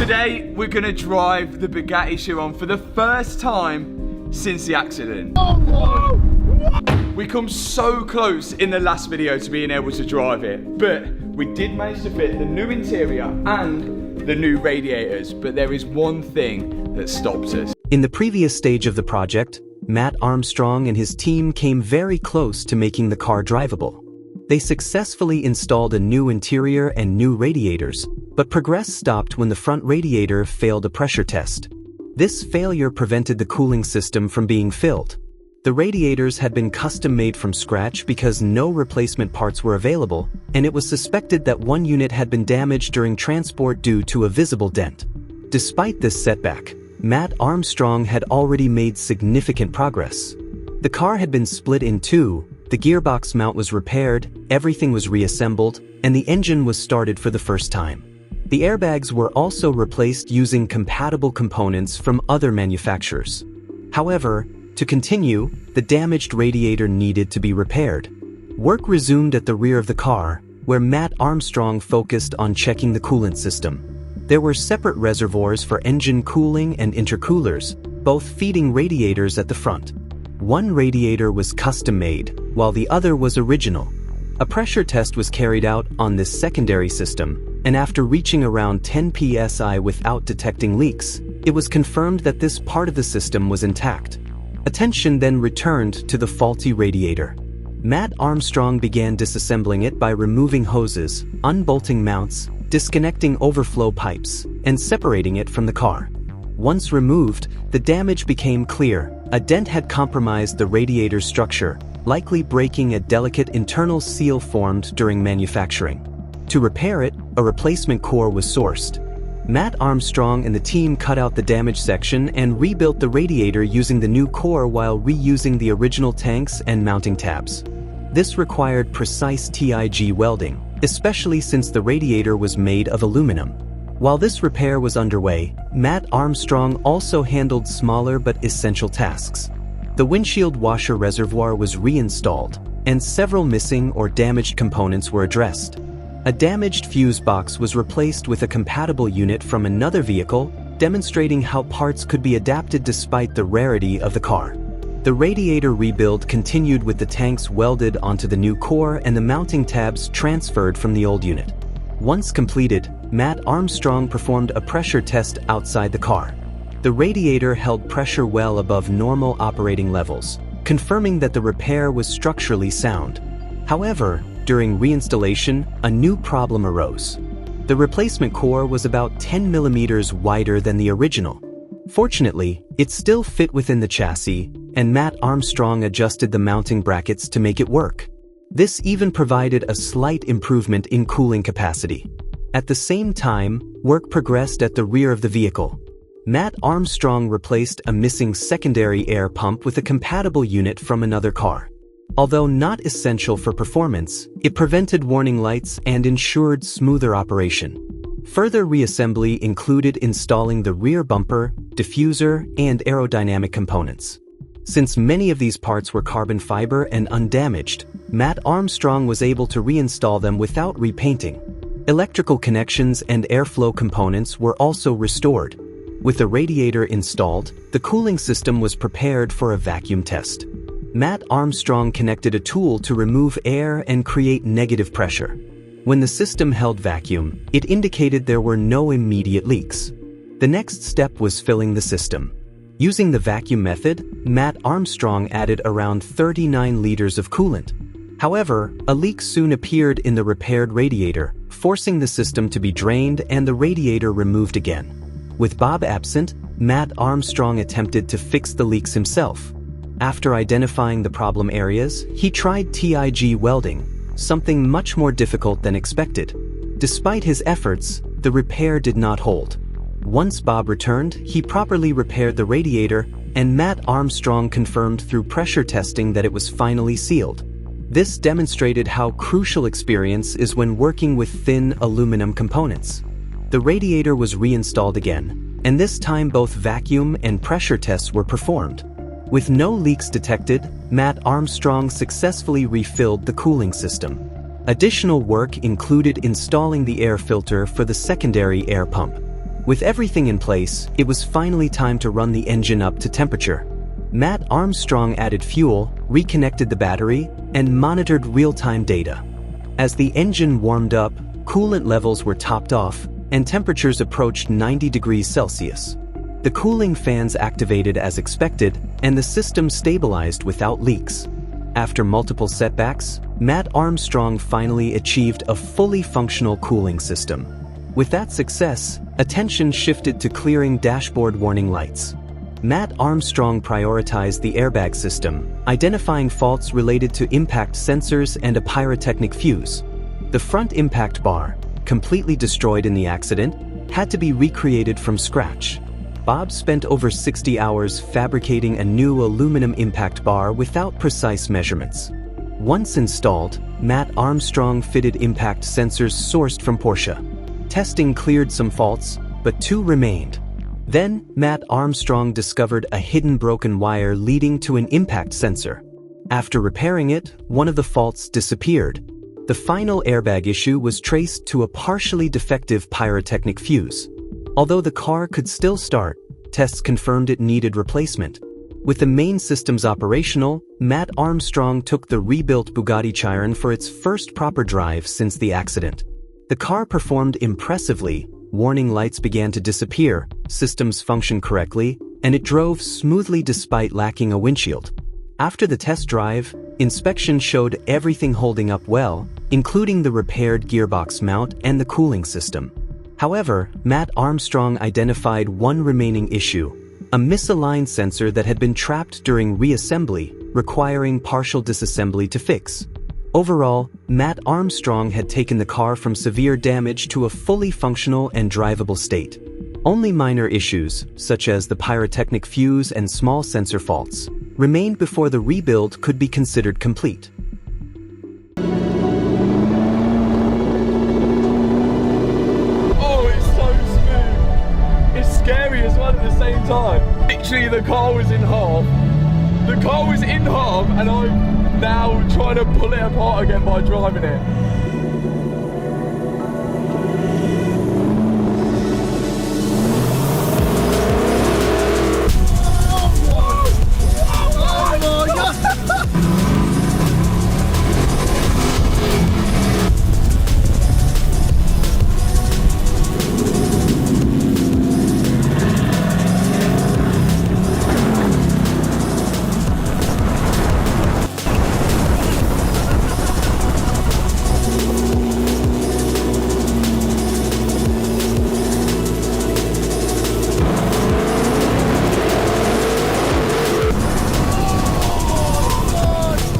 Today, we're gonna drive the Bugatti Chiron for the first time since the accident. We come so close in the last video to being able to drive it, but we did manage to fit the new interior and the new radiators, but there is one thing that stops us. In the previous stage of the project, Matt Armstrong and his team came very close to making the car drivable. They successfully installed a new interior and new radiators, but progress stopped when the front radiator failed a pressure test. This failure prevented the cooling system from being filled. The radiators had been custom-made from scratch because no replacement parts were available, and it was suspected that one unit had been damaged during transport due to a visible dent. Despite this setback, Matt Armstrong had already made significant progress. The car had been split in two, the gearbox mount was repaired, everything was reassembled, and the engine was started for the first time. The airbags were also replaced using compatible components from other manufacturers. However, to continue, the damaged radiator needed to be repaired. Work resumed at the rear of the car, where Matt Armstrong focused on checking the coolant system. There were separate reservoirs for engine cooling and intercoolers, both feeding radiators at the front. One radiator was custom-made, while the other was original. A pressure test was carried out on this secondary system, and after reaching around 10 psi without detecting leaks, it was confirmed that this part of the system was intact. Attention then returned to the faulty radiator. Matt Armstrong began disassembling it by removing hoses, unbolting mounts, disconnecting overflow pipes, and separating it from the car. Once removed, the damage became clear. A dent had compromised the radiator structure, likely breaking a delicate internal seal formed during manufacturing. To repair it, a replacement core was sourced. Matt Armstrong and the team cut out the damaged section and rebuilt the radiator using the new core while reusing the original tanks and mounting tabs. This required precise TIG welding, especially since the radiator was made of aluminum. While this repair was underway, Matt Armstrong also handled smaller but essential tasks. The windshield washer reservoir was reinstalled, and several missing or damaged components were addressed. A damaged fuse box was replaced with a compatible unit from another vehicle, demonstrating how parts could be adapted despite the rarity of the car. The radiator rebuild continued with the tanks welded onto the new core and the mounting tabs transferred from the old unit. Once completed, Matt Armstrong performed a pressure test outside the car. The radiator held pressure well above normal operating levels, confirming that the repair was structurally sound. However, during reinstallation, a new problem arose. The replacement core was about 10 millimeters wider than the original. Fortunately, it still fit within the chassis, and Matt Armstrong adjusted the mounting brackets to make it work. This even provided a slight improvement in cooling capacity. At the same time, work progressed at the rear of the vehicle. Matt Armstrong replaced a missing secondary air pump with a compatible unit from another car. Although not essential for performance, it prevented warning lights and ensured smoother operation. Further reassembly included installing the rear bumper, diffuser, and aerodynamic components. Since many of these parts were carbon fiber and undamaged, Matt Armstrong was able to reinstall them without repainting. Electrical connections and airflow components were also restored. With the radiator installed, the cooling system was prepared for a vacuum test. Matt Armstrong connected a tool to remove air and create negative pressure. When the system held vacuum, it indicated there were no immediate leaks. The next step was filling the system. Using the vacuum method, Matt Armstrong added around 39 liters of coolant. However, a leak soon appeared in the repaired radiator, forcing the system to be drained and the radiator removed again. With Bob absent, Matt Armstrong attempted to fix the leaks himself. After identifying the problem areas, he tried TIG welding, something much more difficult than expected. Despite his efforts, the repair did not hold. Once Bob returned, he properly repaired the radiator, and Matt Armstrong confirmed through pressure testing that it was finally sealed. This demonstrated how crucial experience is when working with thin aluminum components. The radiator was reinstalled again, and this time both vacuum and pressure tests were performed. With no leaks detected, Matt Armstrong successfully refilled the cooling system. Additional work included installing the air filter for the secondary air pump. With everything in place, it was finally time to run the engine up to temperature. Matt Armstrong added fuel, reconnected the battery, and monitored real-time data. As the engine warmed up, coolant levels were topped off, and temperatures approached 90 degrees Celsius. The cooling fans activated as expected, and the system stabilized without leaks. After multiple setbacks, Matt Armstrong finally achieved a fully functional cooling system. With that success, attention shifted to clearing dashboard warning lights. Matt Armstrong prioritized the airbag system, identifying faults related to impact sensors and a pyrotechnic fuse. The front impact bar, completely destroyed in the accident, had to be recreated from scratch. Bob spent over 60 hours fabricating a new aluminum impact bar without precise measurements. Once installed, Matt Armstrong fitted impact sensors sourced from Porsche. Testing cleared some faults, but 2 remained. Then, Matt Armstrong discovered a hidden broken wire leading to an impact sensor. After repairing it, one of the faults disappeared. The final airbag issue was traced to a partially defective pyrotechnic fuse. Although the car could still start, tests confirmed it needed replacement. With the main systems operational, Matt Armstrong took the rebuilt Bugatti Chiron for its first proper drive since the accident. The car performed impressively, warning lights began to disappear, systems functioned correctly, and it drove smoothly despite lacking a windshield. After the test drive, inspection showed everything holding up well, including the repaired gearbox mount and the cooling system. However, Matt Armstrong identified one remaining issue, a misaligned sensor that had been trapped during reassembly, requiring partial disassembly to fix. Overall, Matt Armstrong had taken the car from severe damage to a fully functional and drivable state. Only minor issues, such as the pyrotechnic fuse and small sensor faults, remained before the rebuild could be considered complete. Oh, it's so smooth. It's scary as well at the same time. Literally, the car was in half. The car was in half, and I'm now trying to pull it apart again by driving it.